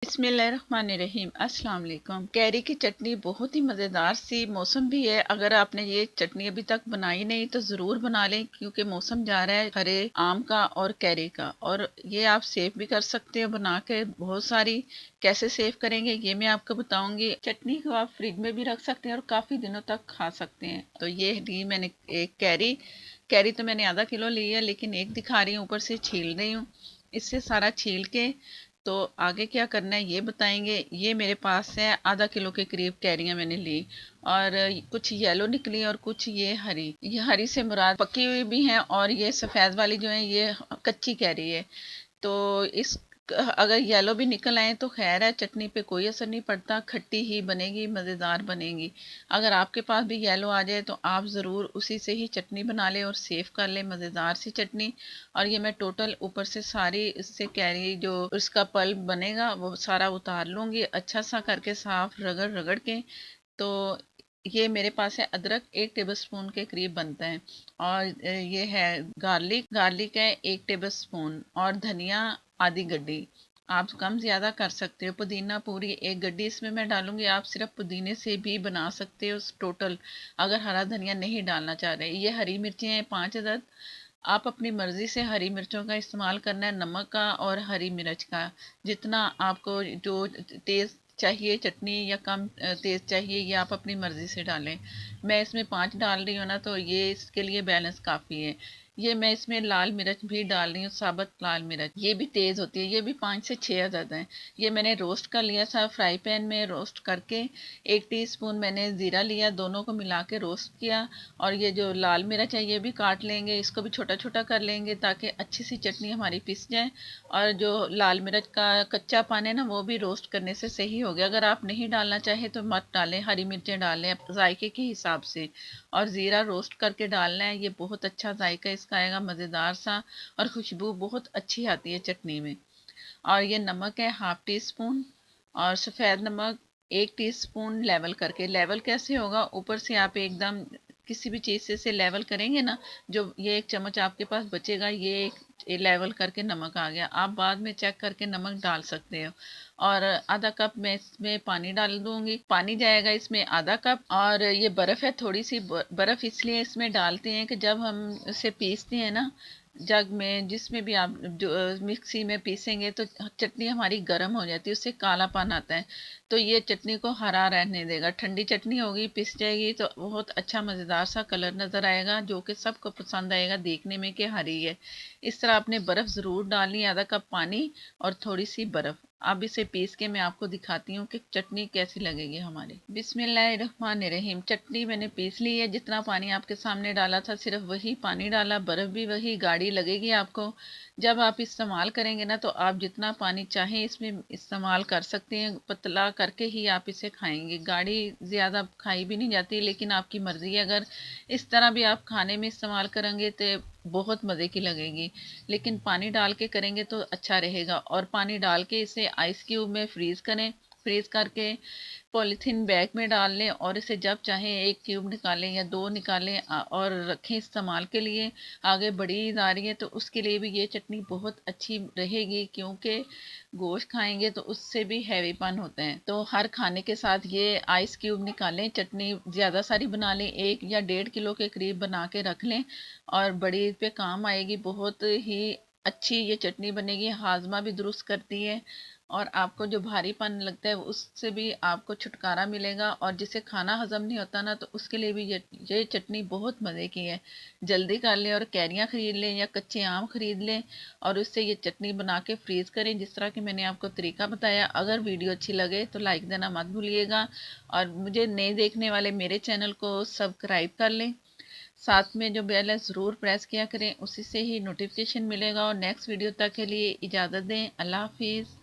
बिस्मिल्लाहिर्रहमानिर्रहीम अस्सलाम वालेकुम। कैरी की चटनी बहुत ही मज़ेदार सी मौसम भी है। अगर आपने ये चटनी अभी तक बनाई नहीं तो ज़रूर बना लें, क्योंकि मौसम जा रहा है हरे आम का और कैरी का। और ये आप सेव भी कर सकते हो बना के बहुत सारी। कैसे सेव करेंगे ये मैं आपको बताऊंगी। चटनी को आप फ्रिज में भी रख सकते हैं और काफ़ी दिनों तक खा सकते हैं। तो ये ली मैंने एक कैरी। कैरी तो मैंने आधा किलो ली है, लेकिन एक दिखा रही हूँ, ऊपर से छील रही हूँ। इससे सारा छील के तो आगे क्या करना है ये बताएंगे। ये मेरे पास है आधा किलो के करीब कैरियां मैंने ली, और कुछ येलो निकली और कुछ ये हरी से मुराद पकी हुई भी हैं, और ये सफ़ेद वाली जो है ये कच्ची कैरी है। तो इस अगर येलो भी निकल आए तो खैर है, चटनी पे कोई असर नहीं पड़ता, खट्टी ही बनेगी, मज़ेदार बनेगी। अगर आपके पास भी येलो आ जाए तो आप ज़रूर उसी से ही चटनी बना लें और सेव कर लें, मज़ेदार सी चटनी। और ये मैं टोटल ऊपर से सारी इससे कैरी जो उसका पल्प बनेगा वो सारा उतार लूँगी, अच्छा सा करके साफ रगड़ रगड़ के। तो ये मेरे पास है अदरक, 1 टेबलस्पून के करीब बनता है। और ये है गार्लिक, गार्लिक है 1 टेबलस्पून। और धनिया आधी गड्डी, आप कम ज़्यादा कर सकते हो। पुदीना पूरी 1 गड्डी इसमें मैं डालूंगी। आप सिर्फ पुदीने से भी बना सकते हो टोटल, अगर हरा धनिया नहीं डालना चाह रहे। ये हरी मिर्चें हैं 5 अदद। आप अपनी मर्ज़ी से हरी मिर्चों का इस्तेमाल करना है, नमक का और हरी मिर्च का, जितना आपको जो तेज़ चाहिए चटनी या कम तेज़ चाहिए, ये आप अपनी मर्ज़ी से डालें। मैं इसमें 5 डाल रही हूँ ना, तो ये इसके लिए बैलेंस काफ़ी है। ये मैं इसमें लाल मिर्च भी डाल रही हूँ, साबुत लाल मिर्च, ये भी तेज़ होती है। ये भी 5 से 6 अदद हैं। ये मैंने रोस्ट कर लिया था फ्राई पैन में, रोस्ट करके 1 टीस्पून मैंने ज़ीरा लिया, दोनों को मिला के रोस्ट किया। और ये जो लाल मिर्च है ये भी काट लेंगे, इसको भी छोटा छोटा कर लेंगे ताकि अच्छी सी चटनी हमारी पिस जाए। और जो लाल मिर्च का कच्चा पान है ना, वो भी रोस्ट करने से सही हो गया। अगर आप नहीं डालना चाहे तो मत डालें, हरी मिर्चें डालें जायके के हिसाब से। और ज़ीरा रोस्ट करके डालना है, ये बहुत अच्छा जायका इसका आएगा, मज़ेदार सा, और खुशबू बहुत अच्छी आती है चटनी में। और ये नमक है 1/2 टीस्पून। और सफ़ेद नमक 1 टीस्पून, लेवल करके। लेवल कैसे होगा, ऊपर से आप एकदम किसी भी चीज़ से इसे लेवल करेंगे ना, जो ये 1 चम्मच आपके पास बचेगा, ये एक लेवल करके नमक आ गया। आप बाद में चेक करके नमक डाल सकते हो। और आधा कप मैं इसमें पानी डाल दूंगी, पानी जाएगा इसमें आधा कप। और ये बर्फ़ है, थोड़ी सी बर्फ़ इसलिए इसमें डालते हैं कि जब हम इसे पीसते हैं ना, जग में जिसमें भी आप जो मिक्सी में पीसेंगे तो चटनी हमारी गर्म हो जाती है, उससे कालापन आता है। तो ये चटनी को हरा रहने देगा। ठंडी चटनी होगी, पिस जाएगी तो बहुत अच्छा मज़ेदार सा कलर नज़र आएगा, जो कि सबको पसंद आएगा देखने में कि हरी है। इस तरह आपने बर्फ़ ज़रूर डालनी है, आधा कप पानी और थोड़ी सी बर्फ़। अब इसे पीस के मैं आपको दिखाती हूँ कि चटनी कैसी लगेगी हमारी। बिस्मिल्लाहिर्रहमानिर्रहीम। चटनी मैंने पीस ली है, जितना पानी आपके सामने डाला था सिर्फ वही पानी डाला, बर्फ़ भी वही, गाढ़ी लगेगी आपको। जब आप इस्तेमाल करेंगे ना तो आप जितना पानी चाहें इसमें इस्तेमाल कर सकते हैं, पतला करके ही आप इसे खाएंगे। गाढ़ी ज़्यादा खाई भी नहीं जाती, लेकिन आपकी मर्ज़ी है। अगर इस तरह भी आप खाने में इस्तेमाल करेंगे तो बहुत मज़े की लगेगी, लेकिन पानी डाल के करेंगे तो अच्छा रहेगा। और पानी डाल के इसे आइस क्यूब में फ्रीज़ करें। फ्रीज़ करके पॉलीथीन बैग में डाल लें, और इसे जब चाहें 1 क्यूब निकालें या 2 निकालें और रखें इस्तेमाल के लिए। आगे बड़ी ईद आ रही है तो उसके लिए भी ये चटनी बहुत अच्छी रहेगी, क्योंकि गोश्त खाएंगे तो उससे भी हैवीपन होते हैं। तो हर खाने के साथ ये आइस क्यूब निकालें, चटनी ज़्यादा सारी बना लें, 1 या 1.5 किलो के करीब बना के रख लें, और बड़ी ईद पे काम आएगी। बहुत ही अच्छी ये चटनी बनेगी, हाजमा भी दुरुस्त करती है, और आपको जो भारीपन लगता है उससे भी आपको छुटकारा मिलेगा। और जिसे खाना हजम नहीं होता ना, तो उसके लिए भी ये चटनी बहुत मज़े की है। जल्दी कर लें और कैरियाँ ख़रीद लें या कच्चे आम ख़रीद लें, और उससे ये चटनी बना के फ्रीज़ करें, जिस तरह कि मैंने आपको तरीका बताया। अगर वीडियो अच्छी लगे तो लाइक देना मत भूलिएगा, और मुझे नए देखने वाले मेरे चैनल को सब्सक्राइब कर लें। साथ में जो बेल है ज़रूर प्रेस किया करें, उसी से ही नोटिफिकेशन मिलेगा। और नेक्स्ट वीडियो तक के लिए इजाज़त दें। अल्लाह हाफिज़।